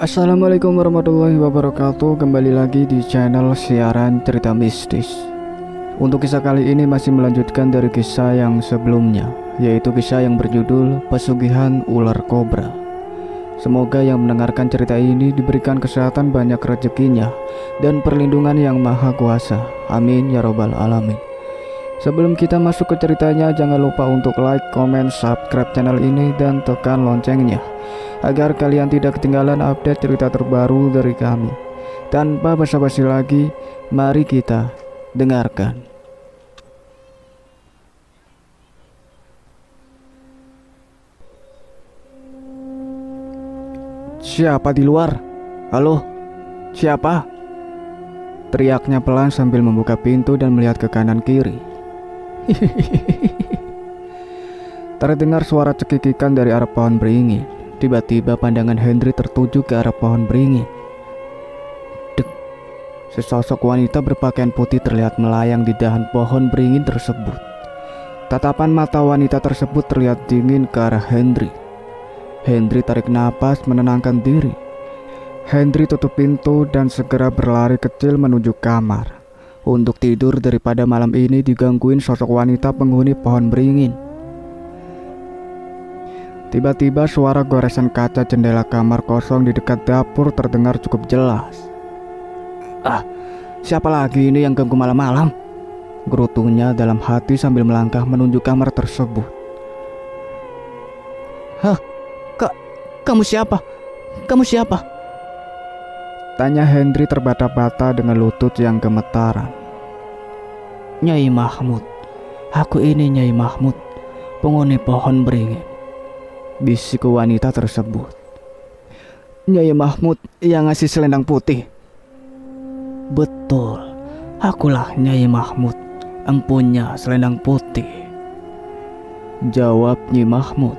Assalamualaikum warahmatullahi wabarakatuh. Kembali lagi di channel siaran cerita mistis. Untuk kisah kali ini masih melanjutkan dari kisah yang sebelumnya, yaitu kisah yang berjudul Pesugihan Ular Kobra. Semoga yang mendengarkan cerita ini diberikan kesehatan banyak rezekinya dan perlindungan yang maha kuasa. Amin ya robbal alamin. Sebelum kita masuk ke ceritanya, jangan lupa untuk like, comment, subscribe channel ini dan tekan loncengnya agar kalian tidak ketinggalan update cerita terbaru dari kami. Tanpa basa-basi lagi, mari kita dengarkan. Siapa di luar? Halo? Siapa? Teriaknya pelan sambil membuka pintu dan melihat ke kanan kiri. Terdengar suara cekikikan dari arah pohon beringin. Tiba-tiba pandangan Henry tertuju ke arah pohon beringin. Dek, sesosok wanita berpakaian putih terlihat melayang di dahan pohon beringin tersebut. Tatapan mata wanita tersebut terlihat dingin ke arah Henry. Henry tarik napas menenangkan diri. Henry tutup pintu dan segera berlari kecil menuju kamar untuk tidur daripada malam ini digangguin sosok wanita penghuni pohon beringin. Tiba-tiba suara goresan kaca jendela kamar kosong di dekat dapur terdengar cukup jelas. Siapa lagi ini yang ganggu malam-malam? Gerutunya dalam hati sambil melangkah menuju kamar tersebut. Kamu siapa? Kamu siapa? Tanya Henry terbata-bata dengan lutut yang gemetaran. Nyai Mahmud, aku ini Nyai Mahmud, penghuni pohon beringin, bisik wanita tersebut. Nyai Mahmud yang ngasih selendang putih. Betul, akulah Nyai Mahmud, empunya selendang putih, jawab Nyai Mahmud.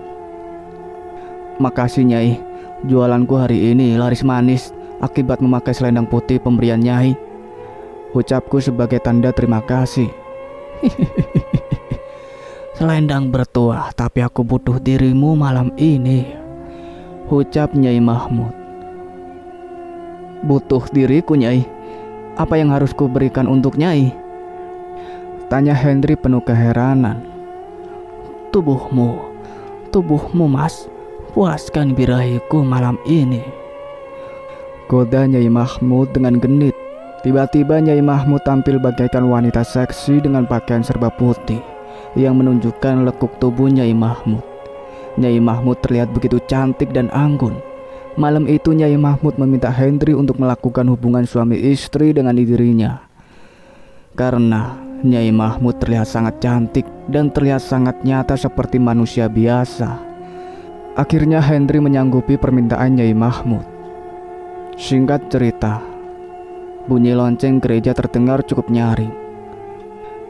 Makasih Nyai, jualanku hari ini laris manis akibat memakai selendang putih pemberian Nyai. Ucapku sebagai tanda terima kasih. Selendang bertuah, tapi aku butuh dirimu malam ini, ucap Nyai Mahmud. Butuh diriku Nyai? Apa yang harus kuberikan untuk Nyai? Tanya Henry penuh keheranan. Tubuhmu mas, puaskan birahiku malam ini, goda Nyai Mahmud dengan genit. Tiba-tiba Nyai Mahmud tampil bagaikan wanita seksi dengan pakaian serba putih yang menunjukkan lekuk tubuh Nyai Mahmud. Nyai Mahmud terlihat begitu cantik dan anggun. Malam itu Nyai Mahmud meminta Henry untuk melakukan hubungan suami istri dengan dirinya. Karena Nyai Mahmud terlihat sangat cantik dan terlihat sangat nyata seperti manusia biasa. Akhirnya Henry menyanggupi permintaan Nyai Mahmud. Singkat cerita, bunyi lonceng gereja terdengar cukup nyaring.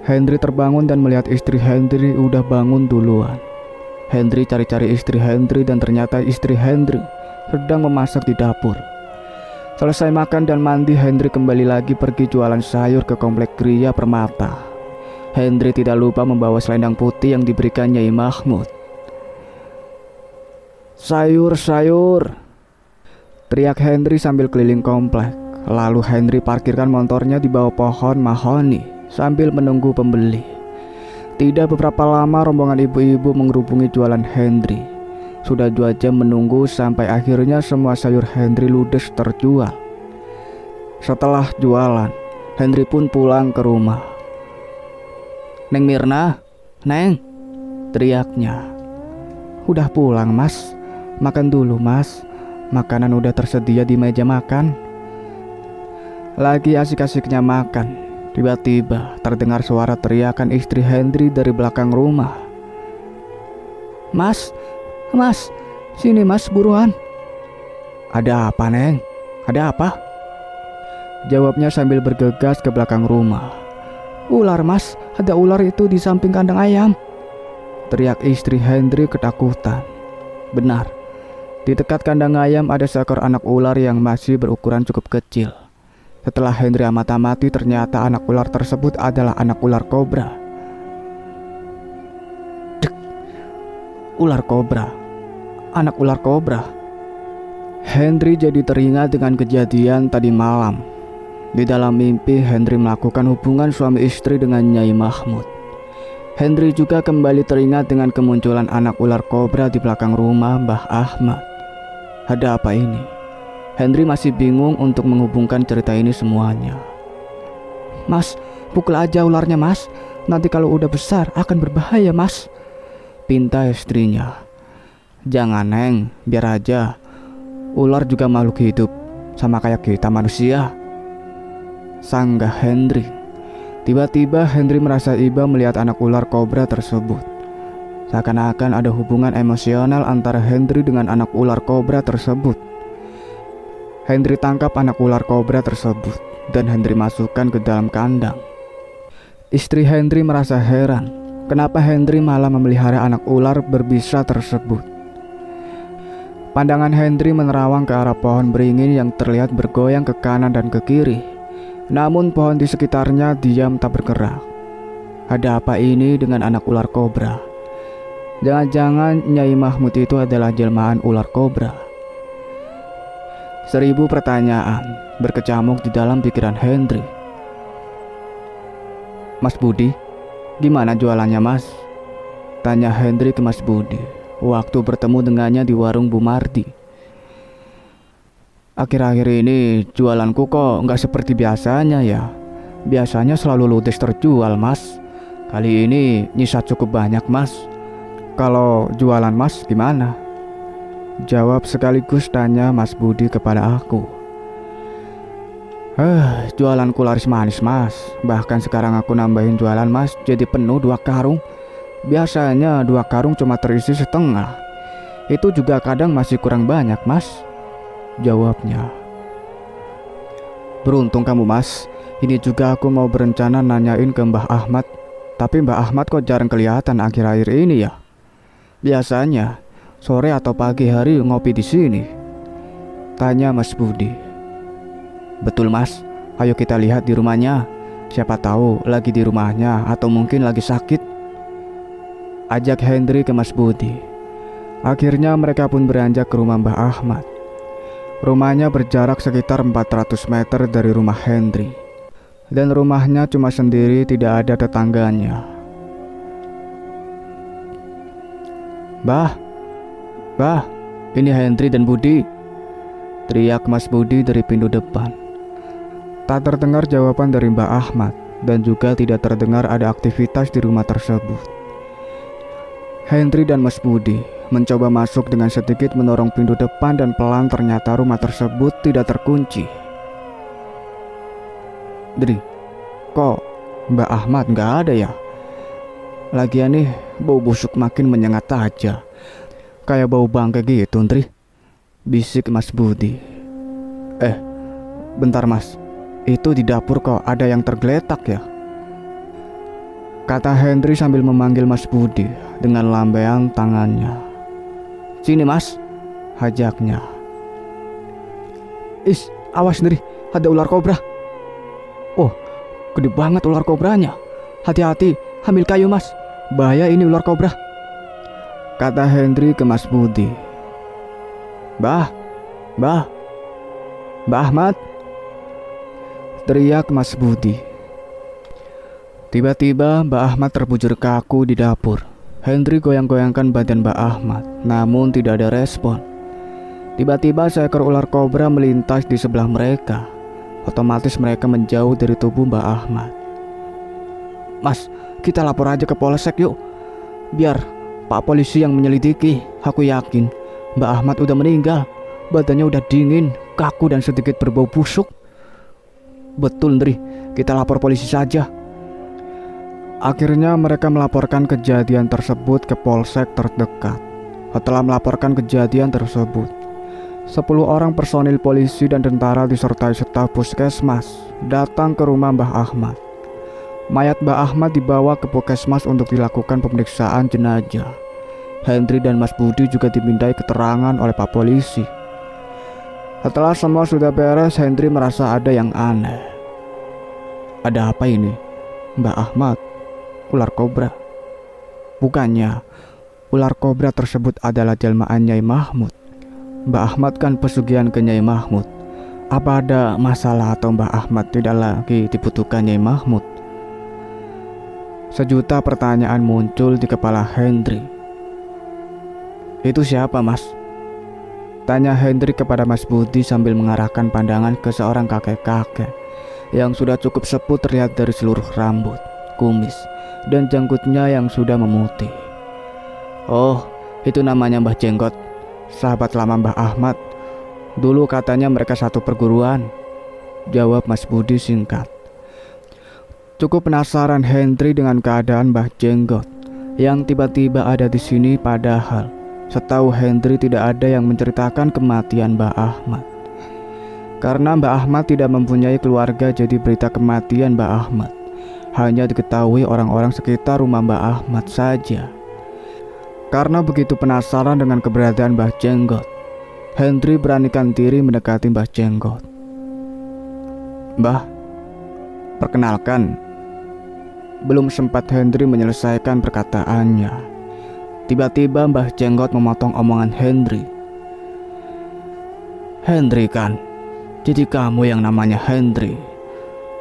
Henry terbangun dan melihat istri Henry udah bangun duluan. Henry cari-cari istri Henry dan ternyata istri Henry sedang memasak di dapur. Selesai makan dan mandi, Henry kembali lagi pergi jualan sayur ke komplek Gria Permata. Henry tidak lupa membawa selendang putih yang diberikan Nyai Mahmud. Sayur, teriak Henry sambil keliling komplek. Lalu Henry parkirkan motornya di bawah pohon mahoni sambil menunggu pembeli. Tidak beberapa lama rombongan ibu-ibu mengerubungi jualan Henry. Sudah 2 jam menunggu sampai akhirnya semua sayur Henry ludes terjual. Setelah jualan, Henry pun pulang ke rumah. Neng Mirna, Neng, teriaknya. Udah pulang mas? Makan dulu mas, makanan udah tersedia di meja makan. Lagi asik-asiknya makan, tiba-tiba terdengar suara teriakan istri Henry dari belakang rumah. Mas, sini mas buruan. Ada apa Neng? Ada apa? Jawabnya sambil bergegas ke belakang rumah. Ular mas, ada ular itu di samping kandang ayam, teriak istri Henry ketakutan. Benar, di dekat kandang ayam ada seekor anak ular yang masih berukuran cukup kecil. Setelah Henry amati, ternyata anak ular tersebut adalah anak ular kobra. Dek, ular kobra, anak ular kobra. Henry jadi teringat dengan kejadian tadi malam. Di dalam mimpi, Henry melakukan hubungan suami istri dengan Nyai Mahmud. Henry juga kembali teringat dengan kemunculan anak ular kobra di belakang rumah Mbah Ahmad. Ada apa ini? Henry masih bingung untuk menghubungkan cerita ini semuanya. Mas, pukul aja ularnya mas. Nanti kalau udah besar akan berbahaya mas, pinta istrinya. Jangan Neng, biar aja. Ular juga makhluk hidup, sama kayak kita manusia, sanggah Henry. Tiba-tiba Henry merasa iba melihat anak ular kobra tersebut. Seakan-akan ada hubungan emosional antara Henry dengan anak ular kobra tersebut. Henry tangkap anak ular kobra tersebut dan Henry masukkan ke dalam kandang. Istri Henry merasa heran, kenapa Henry malah memelihara anak ular berbisa tersebut. Pandangan Henry menerawang ke arah pohon beringin yang terlihat bergoyang ke kanan dan ke kiri. Namun pohon di sekitarnya diam tak bergerak. Ada apa ini dengan anak ular kobra? Jangan-jangan Nyai Mahmud itu adalah jelmaan ular kobra? 1000 pertanyaan berkecamuk di dalam pikiran Henry. Mas Budi, gimana jualannya mas? Tanya Henry ke Mas Budi waktu bertemu dengannya di warung Bu Mardi. Akhir-akhir ini jualanku kok nggak seperti biasanya ya. Biasanya selalu ludes terjual mas. Kali ini nyisa cukup banyak mas. Kalau jualan mas gimana? Jawab sekaligus tanya Mas Budi kepada aku. Jualanku laris manis mas. Bahkan sekarang aku nambahin jualan mas, jadi penuh 2 karung. Biasanya 2 karung cuma terisi setengah. Itu juga kadang masih kurang banyak mas, jawabnya. Beruntung kamu mas. Ini juga aku mau berencana nanyain ke Mbah Ahmad. Tapi Mbah Ahmad kok jarang kelihatan akhir-akhir ini ya. Biasanya sore atau pagi hari ngopi di sini, tanya Mas Budi. Betul mas, ayo kita lihat di rumahnya. Siapa tahu lagi di rumahnya atau mungkin lagi sakit, ajak Henry ke Mas Budi. Akhirnya mereka pun beranjak ke rumah Mbah Ahmad. Rumahnya berjarak sekitar 400 meter dari rumah Henry. Dan rumahnya cuma sendiri, tidak ada tetangganya. Bah, ini Henry dan Budi, teriak Mas Budi dari pintu depan. Tak terdengar jawaban dari Mbah Ahmad dan juga tidak terdengar ada aktivitas di rumah tersebut. Henry dan Mas Budi mencoba masuk dengan sedikit mendorong pintu depan dan pelan ternyata rumah tersebut tidak terkunci. Dri, kok Mbah Ahmad nggak ada ya? Lagian nih bau busuk makin menyengat aja. Kayak bau bangke gitu, Ndri, bisik Mas Budi. Bentar mas, itu di dapur kok ada yang tergeletak ya, kata Henry sambil memanggil Mas Budi dengan lambaian tangannya. Sini mas, hajaknya. Awas Ndri, ada ular kobra. Oh, gede banget ular kobranya. Hati-hati, ambil kayu mas, bahaya ini ular kobra, kata Henry ke Mas Budi. Mbah Ahmad, teriak Mas Budi. Tiba-tiba Mbah Ahmad terbujur kaku di dapur. Henry goyang-goyangkan badan Mbah Ahmad, namun tidak ada respon. Tiba-tiba seekor ular kobra melintas di sebelah mereka. Otomatis mereka menjauh dari tubuh Mbah Ahmad. Mas, kita lapor aja ke polsek yuk, biar Pak Polisi yang menyelidiki. Aku yakin Mbah Ahmad udah meninggal. Badannya udah dingin, kaku dan sedikit berbau busuk. Betul Ndri, kita lapor polisi saja. Akhirnya mereka melaporkan kejadian tersebut ke polsek terdekat. Setelah melaporkan kejadian tersebut, 10 orang personil polisi dan tentara disertai staf puskesmas datang ke rumah Mbah Ahmad. Mayat Mbah Ahmad dibawa ke puskesmas untuk dilakukan pemeriksaan jenazah. Henry dan Mas Budi juga dimintai keterangan oleh Pak Polisi. Setelah semua sudah beres, Henry merasa ada yang aneh. Ada apa ini? Mbah Ahmad, ular kobra? Bukannya ular kobra tersebut adalah jelmaan Nyai Mahmud? Mbah Ahmad kan pesugihan ke Nyai Mahmud. Apa ada masalah atau Mbah Ahmad tidak lagi dibutuhkan Nyai Mahmud? Sejuta pertanyaan muncul di kepala Hendry. Itu siapa, Mas? Tanya Hendry kepada Mas Budi sambil mengarahkan pandangan ke seorang kakek-kakek yang sudah cukup sepuh terlihat dari seluruh rambut, kumis, dan janggutnya yang sudah memutih. Oh, itu namanya Mbah Jenggot, sahabat lama Mbah Ahmad. Dulu katanya mereka satu perguruan, jawab Mas Budi singkat. Cukup penasaran Hendry dengan keadaan Mbah Jenggot yang tiba-tiba ada di sini, padahal setahu Hendry tidak ada yang menceritakan kematian Mbah Ahmad. Karena Mbah Ahmad tidak mempunyai keluarga, jadi berita kematian Mbah Ahmad hanya diketahui orang-orang sekitar rumah Mbah Ahmad saja. Karena begitu penasaran dengan keberadaan Mbah Jenggot, Hendry beranikan diri mendekati Mbah Jenggot. Mbah, perkenalkan. Belum sempat Hendry menyelesaikan perkataannya, tiba-tiba Mbah Jenggot memotong omongan Hendry. Hendry kan? Jadi kamu yang namanya Hendry.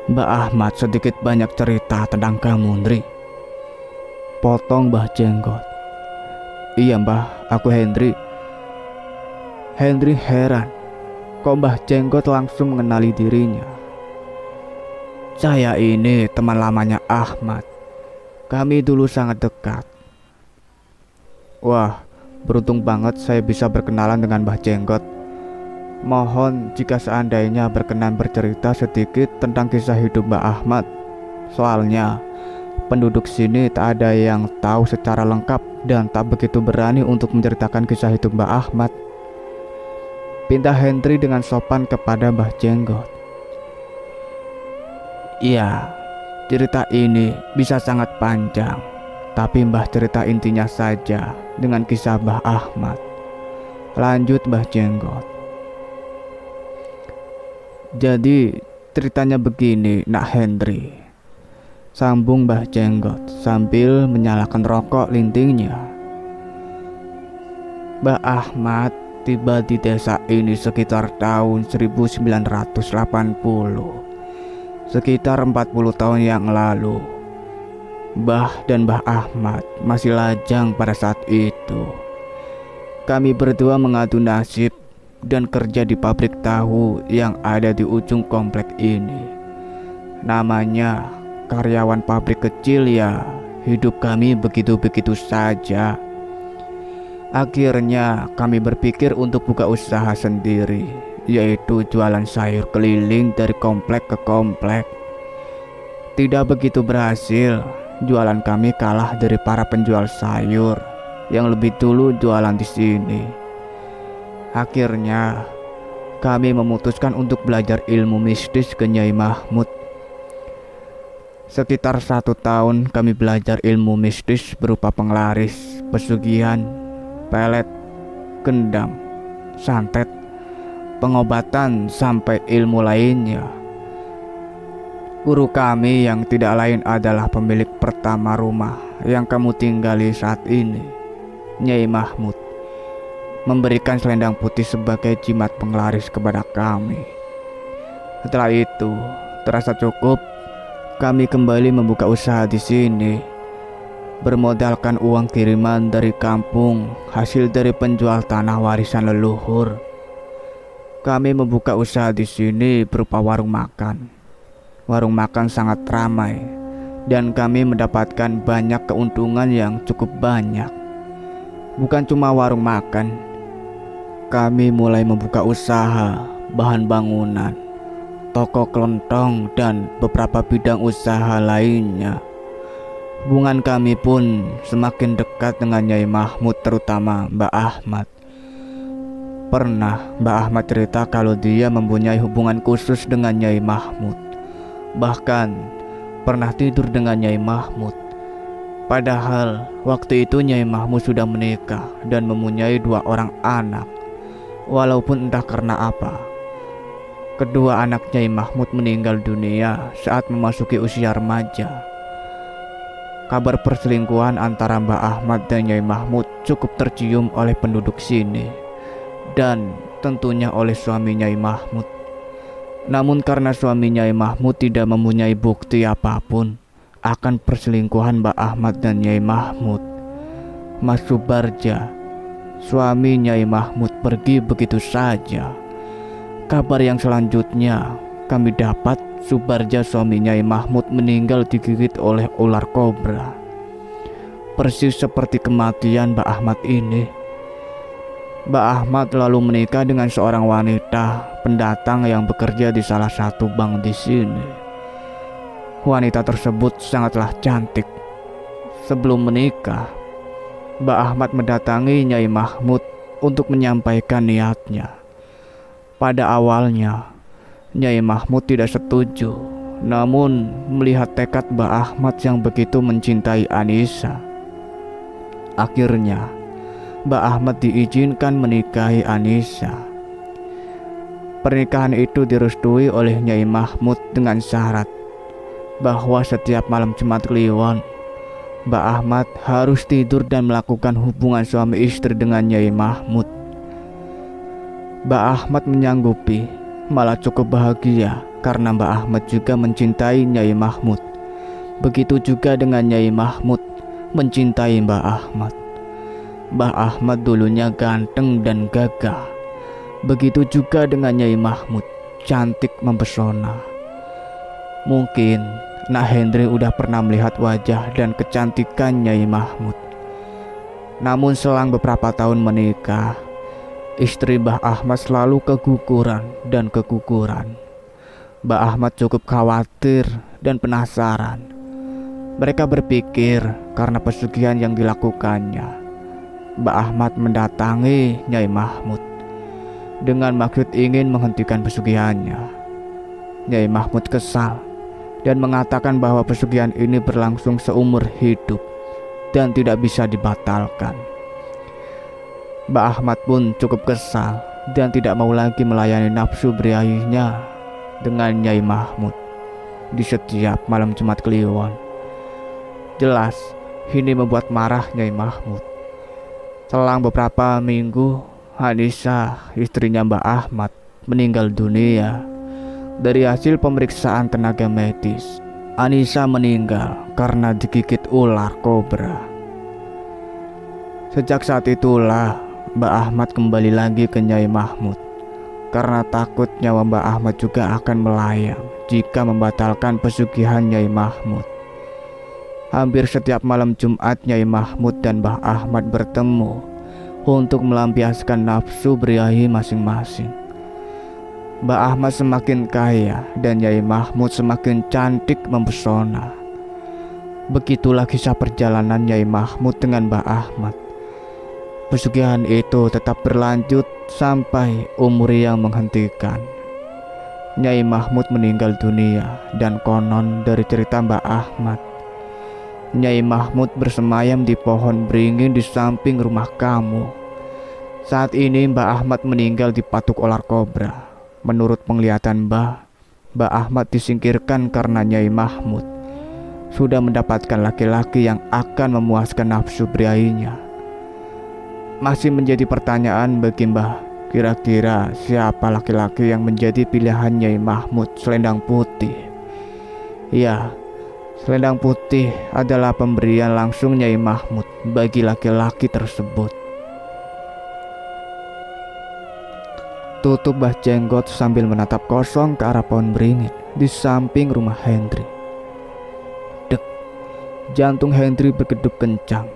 Mbah Ahmad sedikit banyak cerita tentang kamu, Hendry. Potong Mbah Jenggot. Iya Mbah, aku Hendry. Hendry heran, kok Mbah Jenggot langsung mengenali dirinya. Saya ini teman lamanya Ahmad. Kami dulu sangat dekat. Wah, beruntung banget saya bisa berkenalan dengan Mbah Jenggot. Mohon jika seandainya berkenan bercerita sedikit tentang kisah hidup Mbah Ahmad. Soalnya penduduk sini tak ada yang tahu secara lengkap dan tak begitu berani untuk menceritakan kisah hidup Mbah Ahmad. Pinta Hendry dengan sopan kepada Mbah Jenggot. Iya, cerita ini bisa sangat panjang, tapi Mbah cerita intinya saja dengan kisah Mbah Ahmad. Lanjut Mbah Jenggot. Jadi ceritanya begini, Nak Hendry, sambung Mbah Jenggot sambil menyalakan rokok lintingnya. Mbah Ahmad tiba di desa ini sekitar tahun 1980, sekitar 40 tahun yang lalu. Mbah dan Mbah Ahmad masih lajang pada saat itu. Kami berdua mengadu nasib dan kerja di pabrik tahu yang ada di ujung komplek ini. Namanya karyawan pabrik kecil ya, hidup kami begitu-begitu saja. Akhirnya kami berpikir untuk buka usaha sendiri, yaitu jualan sayur keliling dari komplek ke komplek. Tidak begitu berhasil, jualan kami kalah dari para penjual sayur yang lebih dulu jualan di sini. Akhirnya kami memutuskan untuk belajar ilmu mistis ke Nyai Mahmud. Sekitar 1 tahun kami belajar ilmu mistis berupa penglaris, pesugihan, pelet, gendam, santet, pengobatan, sampai ilmu lainnya. Guru kami yang tidak lain adalah pemilik pertama rumah yang kamu tinggali saat ini, Nyai Mahmud, memberikan selendang putih sebagai jimat penglaris kepada kami. Setelah itu terasa cukup, kami kembali membuka usaha di sini, bermodalkan uang kiriman dari kampung hasil dari penjual tanah warisan leluhur. Kami membuka usaha di sini berupa warung makan. Warung makan sangat ramai dan kami mendapatkan banyak keuntungan yang cukup banyak. Bukan cuma warung makan, kami mulai membuka usaha bahan bangunan, toko kelontong, dan beberapa bidang usaha lainnya. Hubungan kami pun semakin dekat dengan Nyai Mahmud, terutama Mbah Ahmad. Pernah Mbah Ahmad cerita kalau dia mempunyai hubungan khusus dengan Nyai Mahmud. Bahkan pernah tidur dengan Nyai Mahmud. Padahal waktu itu Nyai Mahmud sudah menikah dan mempunyai 2 orang anak. Walaupun entah karena apa, kedua anak Nyai Mahmud meninggal dunia saat memasuki usia remaja. Kabar perselingkuhan antara Mbah Ahmad dan Nyai Mahmud cukup tercium oleh penduduk sini. dan tentunya oleh suami Nyai Mahmud. Namun karena suami Nyai Mahmud tidak mempunyai bukti apapun akan perselingkuhan Mbak Ahmad dan Nyai Mahmud, Mas Subarja, suami Nyai Mahmud, pergi begitu saja. Kabar yang selanjutnya kami dapat, Subarja suami Nyai Mahmud meninggal digigit oleh ular kobra. Persis seperti kematian Mbak Ahmad ini. Mbak Ahmad lalu menikah dengan seorang wanita pendatang yang bekerja di salah satu bank di sini. Wanita tersebut sangatlah cantik. Sebelum menikah, Mbak Ahmad mendatangi Nyai Mahmud untuk menyampaikan niatnya. Pada awalnya, Nyai Mahmud tidak setuju. Namun melihat tekad Mbak Ahmad yang begitu mencintai Anissa, akhirnya Mbak Ahmad diizinkan menikahi Anissa. Pernikahan itu direstui oleh Nyai Mahmud dengan syarat bahwa setiap malam Jumat Kliwon, Mbak Ahmad harus tidur dan melakukan hubungan suami istri dengan Nyai Mahmud. Mbak Ahmad menyanggupi, malah cukup bahagia karena Mbak Ahmad juga mencintai Nyai Mahmud. Begitu juga dengan Nyai Mahmud mencintai Mbak Ahmad. Mbah Ahmad dulunya ganteng dan gagah. Begitu juga dengan Nyai Mahmud, cantik mempesona. Mungkin Nak Hendri udah pernah melihat wajah dan kecantikan Nyai Mahmud. Namun selang beberapa tahun menikah, istri Mbah Ahmad selalu keguguran dan keguguran. Mbah Ahmad cukup khawatir dan penasaran. Mereka berpikir karena pesugihan yang dilakukannya, Mbak Ahmad mendatangi Nyai Mahmud dengan maksud ingin menghentikan pesugihannya. Nyai Mahmud kesal dan mengatakan bahwa pesugihan ini berlangsung seumur hidup dan tidak bisa dibatalkan. Mbak Ahmad pun cukup kesal dan tidak mau lagi melayani nafsu birahinya dengan Nyai Mahmud di setiap malam Jumat Kliwon. Jelas ini membuat marah Nyai Mahmud. Selang beberapa minggu, Anissa, istrinya Mbak Ahmad, meninggal dunia. Dari hasil pemeriksaan tenaga medis, Anissa meninggal karena digigit ular kobra. Sejak saat itulah Mbak Ahmad kembali lagi ke Nyai Mahmud karena takut nyawa Mbak Ahmad juga akan melayang jika membatalkan pesugihan Nyai Mahmud. Hampir setiap malam Jumat Nyai Mahmud dan Mbah Ahmad bertemu untuk melampiaskan nafsu birahi masing-masing. Mbah Ahmad semakin kaya dan Nyai Mahmud semakin cantik mempesona. Begitulah kisah perjalanan Nyai Mahmud dengan Mbah Ahmad. Pesugihan itu tetap berlanjut sampai umur yang menghentikan. Nyai Mahmud meninggal dunia dan konon dari cerita Mbah Ahmad, Nyai Mahmud bersemayam di pohon beringin di samping rumah kamu. Saat ini Mbah Ahmad meninggal di patuk ular kobra. Menurut penglihatan Mbah Ahmad disingkirkan karena Nyai Mahmud sudah mendapatkan laki-laki yang akan memuaskan nafsu birahinya. Masih menjadi pertanyaan bagi Mbah, kira-kira siapa laki-laki yang menjadi pilihan Nyai Mahmud selendang putih? Ya, selendang putih adalah pemberian langsung Nyai Mahmud bagi laki-laki tersebut. Tutup Mbah Jenggot sambil menatap kosong ke arah pohon beringin di samping rumah Hendri. Dek, jantung Hendri bergedup kencang.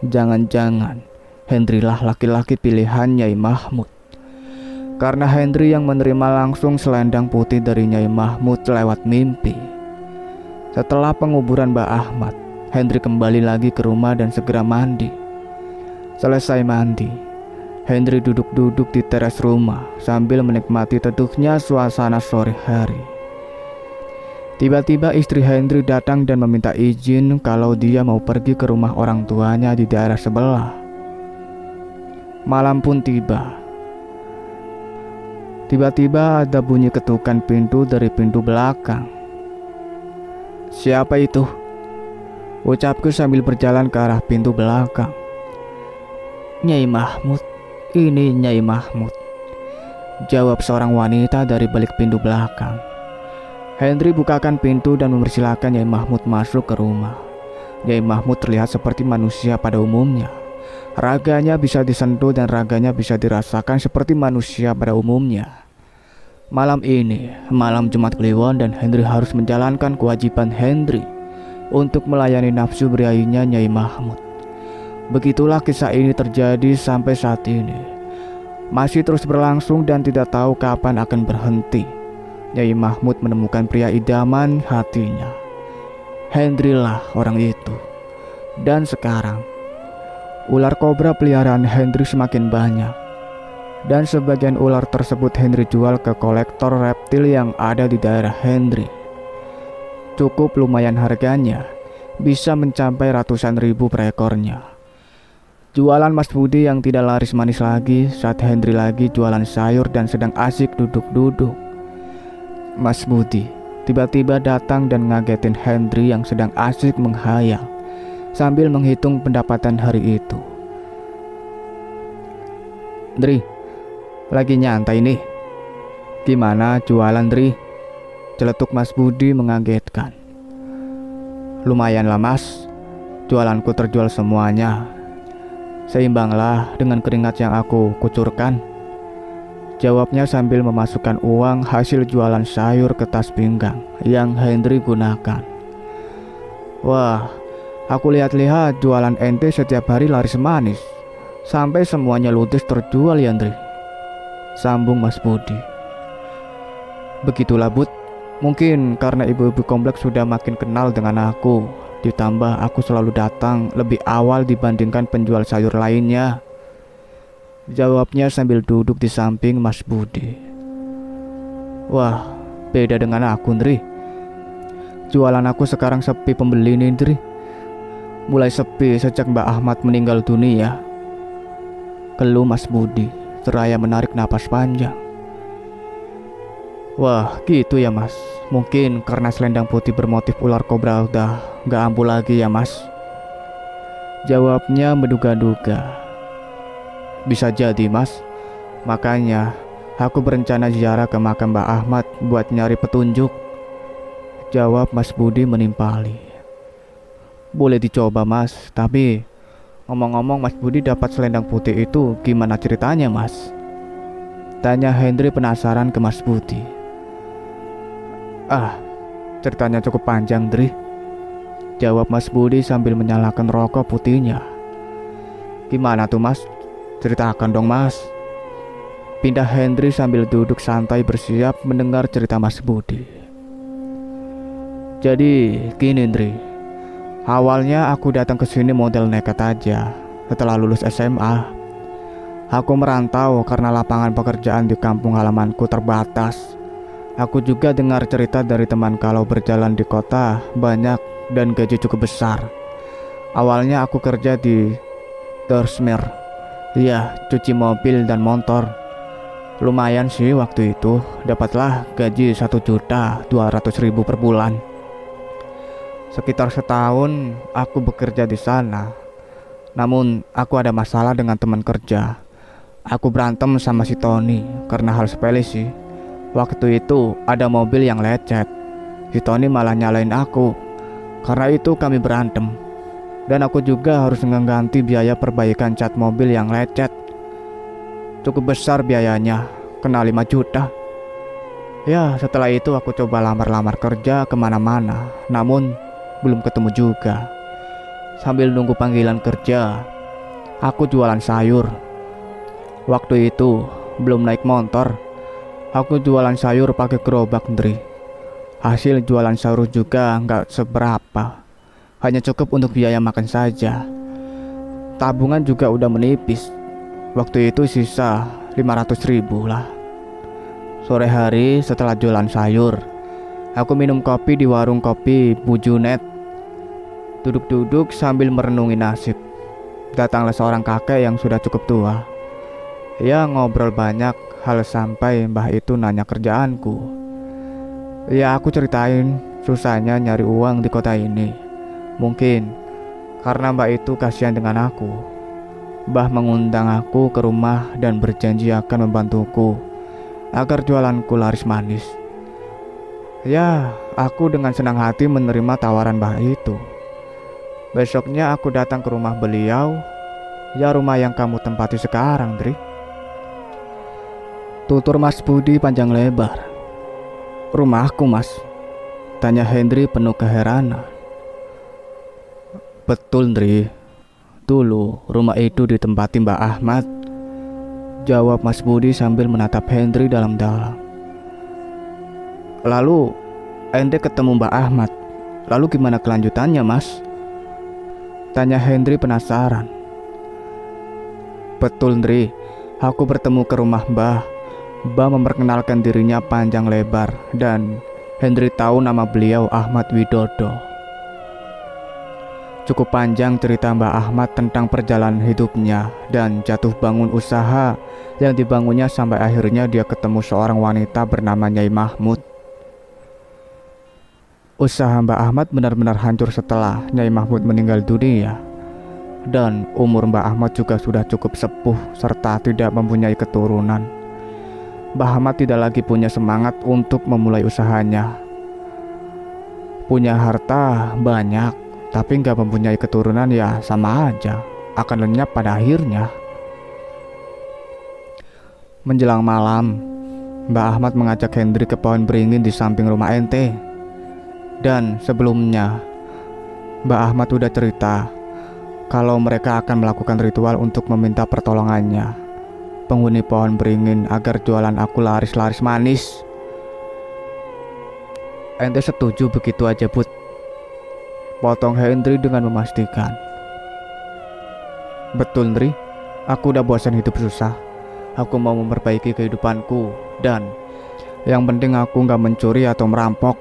Jangan-jangan Hendri lah laki-laki pilihan Nyai Mahmud. Karena Hendri yang menerima langsung selendang putih dari Nyai Mahmud lewat mimpi. Setelah penguburan Mbah Ahmad, Hendri kembali lagi ke rumah dan segera mandi. Selesai mandi, Hendri duduk-duduk di teras rumah sambil menikmati teduhnya suasana sore hari. Tiba-tiba istri Hendri datang dan meminta izin kalau dia mau pergi ke rumah orang tuanya di daerah sebelah. Malam pun tiba. Tiba-tiba ada bunyi ketukan pintu dari pintu belakang. "Siapa itu?" ucapku sambil berjalan ke arah pintu belakang. "Nyai Mahmud, "Ini Nyai Mahmud," jawab seorang wanita dari balik pintu belakang. Hendri bukakan pintu dan mempersilahkan Nyai Mahmud masuk ke rumah. Nyai Mahmud terlihat seperti manusia pada umumnya. Raganya bisa disentuh dan raganya bisa dirasakan seperti manusia pada umumnya. Malam ini, malam Jumat Kliwon, dan Hendri harus menjalankan kewajiban Hendri untuk melayani nafsu berahinya Nyai Mahmud. Begitulah kisah ini terjadi sampai saat ini. Masih terus berlangsung dan tidak tahu kapan akan berhenti. Nyai Mahmud menemukan pria idaman hatinya. Hendri lah orang itu. Dan sekarang, ular kobra peliharaan Hendri semakin banyak. Dan sebagian ular tersebut Hendri jual ke kolektor reptil yang ada di daerah Hendri. Cukup lumayan harganya, bisa mencapai ratusan ribu per ekornya. Jualan Mas Budi yang tidak laris manis lagi saat Hendri lagi jualan sayur dan sedang asik duduk-duduk. Mas Budi tiba-tiba datang dan ngagetin Hendri yang sedang asik menghayal sambil menghitung pendapatan hari itu. "Dri, lagi nyantai nih. Gimana jualan, Dri?" celetuk Mas Budi mengagetkan. "Lumayan lah Mas, jualanku terjual semuanya. Seimbanglah dengan keringat yang aku kucurkan," jawabnya sambil memasukkan uang hasil jualan sayur ke tas pinggang yang Hendri gunakan. "Wah, aku lihat-lihat jualan ente setiap hari laris manis. Sampai semuanya ludes terjual ya, Hendri," sambung Mas Budi. "Begitulah Bud, mungkin karena ibu-ibu kompleks sudah makin kenal dengan aku. Ditambah aku selalu datang lebih awal dibandingkan penjual sayur lainnya," jawabnya sambil duduk di samping Mas Budi. "Wah, beda dengan aku, Ndri. Jualan aku sekarang sepi pembeli nih, Ndri. Mulai sepi sejak Mbak Ahmad meninggal dunia," keluh Mas Budi seraya menarik napas panjang. "Wah, gitu ya Mas. Mungkin karena selendang putih bermotif ular kobra udah gak ampuh lagi ya Mas," jawabnya menduga-duga. "Bisa jadi Mas. Makanya aku berencana ziarah ke makam Mbak Ahmad buat nyari petunjuk," jawab Mas Budi menimpali. "Boleh dicoba Mas, tapi ngomong-ngomong Mas Budi dapat selendang putih itu gimana ceritanya Mas?" tanya Hendri penasaran ke Mas Budi. Ceritanya cukup panjang, Dri," jawab Mas Budi sambil menyalakan rokok putihnya. "Gimana tuh Mas? Ceritakan dong Mas," pindah Hendri sambil duduk santai bersiap mendengar cerita Mas Budi. "Jadi gini Dri, awalnya aku datang ke sini model nekat aja. Setelah lulus SMA, aku merantau karena lapangan pekerjaan di kampung halamanku terbatas. Aku juga dengar cerita dari teman kalau berjalan di kota banyak dan gaji cukup besar. Awalnya aku kerja di Dorsmer, iya, cuci mobil dan motor. Lumayan sih waktu itu, dapatlah gaji 1.200.000 per bulan. Sekitar setahun aku bekerja di sana. Namun aku ada masalah dengan teman kerja. Aku berantem sama si Tony karena hal sepele sih. Waktu itu ada mobil yang lecet. Si Tony malah nyalain aku. Karena itu kami berantem. Dan aku juga harus mengganti biaya perbaikan cat mobil yang lecet. Cukup besar biayanya, kena 5 juta. Ya, setelah itu aku coba lamar-lamar kerja kemana-mana, namun belum ketemu juga. Sambil nunggu panggilan kerja, aku jualan sayur. Waktu itu belum naik motor. Aku jualan sayur pakai gerobak, Ndri. Hasil jualan sayur juga nggak seberapa, hanya cukup untuk biaya makan saja. Tabungan juga udah menipis. Waktu itu sisa 500.000 lah. Sore hari setelah jualan sayur, aku minum kopi di warung kopi Bu Junet. Duduk-duduk sambil merenungi nasib. Datanglah seorang kakek yang sudah cukup tua. Ya, ngobrol banyak hal sampai mbah itu nanya kerjaanku. Ya, aku ceritain susahnya nyari uang di kota ini. Mungkin karena mbak itu kasihan dengan aku. Mbah mengundang aku ke rumah dan berjanji akan membantuku agar jualanku laris manis. Ya, aku dengan senang hati menerima tawaran Mbah itu. Besoknya aku datang ke rumah beliau, ya rumah yang kamu tempati sekarang, Dri. Tutur Mas Budi panjang lebar. Rumahku, Mas? Tanya Hendri penuh keheranan. Betul, Dri. Dulu rumah itu ditempati Mbak Ahmad, jawab Mas Budi sambil menatap Hendri dalam-dalam. Lalu ente ketemu Mbak Ahmad, lalu gimana kelanjutannya, Mas? Tanya Hendri penasaran. Betul, Dri. Aku bertemu ke rumah Mbah. Mbah memperkenalkan dirinya panjang lebar dan Hendri tahu nama beliau Ahmad Widodo. Cukup panjang cerita Mbah Ahmad tentang perjalanan hidupnya dan jatuh bangun usaha yang dibangunnya sampai akhirnya dia ketemu seorang wanita bernama Nyai Mahmud. Usaha Mbah Ahmad benar-benar hancur setelah Nyai Mahmud meninggal dunia. Dan umur Mbah Ahmad juga sudah cukup sepuh serta tidak mempunyai keturunan. Mbah Ahmad tidak lagi punya semangat untuk memulai usahanya. Punya harta banyak, tapi nggak mempunyai keturunan ya sama aja, akan lenyap pada akhirnya. Menjelang malam, Mbah Ahmad mengajak Hendri ke pohon beringin di samping rumah ente. Dan sebelumnya, Mbah Ahmad udah cerita kalau mereka akan melakukan ritual untuk meminta pertolongannya penghuni pohon beringin agar jualan aku laris-laris manis. Ente setuju begitu aja, Bud? Potong Hendri dengan memastikan. Betul, Ndri. Aku udah bosan hidup susah. Aku mau memperbaiki kehidupanku. Dan yang penting aku gak mencuri atau merampok.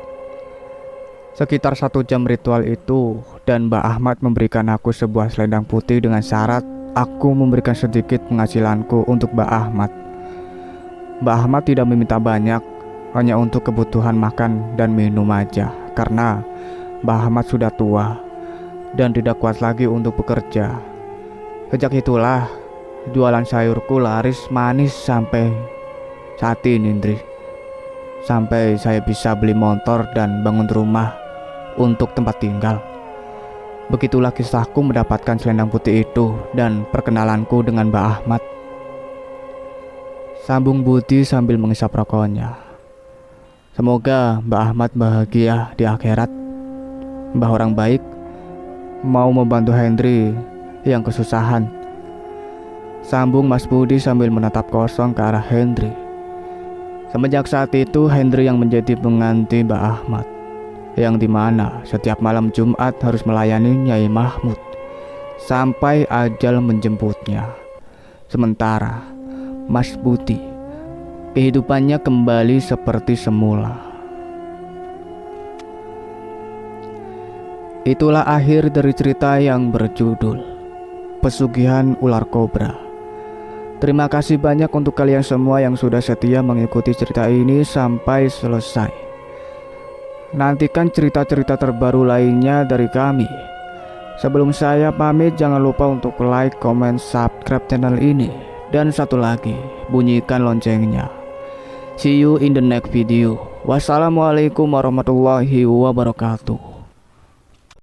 Sekitar 1 jam ritual itu dan Mbak Ahmad memberikan aku sebuah selendang putih dengan syarat aku memberikan sedikit penghasilanku untuk Mbak Ahmad. Mbak Ahmad tidak meminta banyak, hanya untuk kebutuhan makan dan minum aja, karena Mbah Ahmad sudah tua dan tidak kuat lagi untuk bekerja. Sejak itulah jualan sayurku laris manis sampai saat ini, Indri. Sampai saya bisa beli motor dan bangun rumah untuk tempat tinggal. Begitulah kisahku mendapatkan selendang putih itu dan perkenalanku dengan Mbah Ahmad. Sambung Budi sambil mengisap rokoknya. Semoga Mbah Ahmad bahagia di akhirat. Mbah orang baik, mau membantu Hendri yang kesusahan. Sambung Mas Budi sambil menatap kosong ke arah Hendri. Semenjak saat itu Hendri yang menjadi pengganti Mbah Ahmad, yang dimana setiap malam Jumat harus melayani Nyai Mahmud sampai ajal menjemputnya. Sementara Mas Budi kehidupannya kembali seperti semula. Itulah akhir dari cerita yang berjudul Pesugihan Ular Kobra. Terima kasih banyak untuk kalian semua yang sudah setia mengikuti cerita ini sampai selesai. Nantikan cerita-cerita terbaru lainnya dari kami. Sebelum saya pamit, jangan lupa untuk like, comment, subscribe channel ini. Dan satu lagi, bunyikan loncengnya. See you in the next video. Wassalamualaikum warahmatullahi wabarakatuh.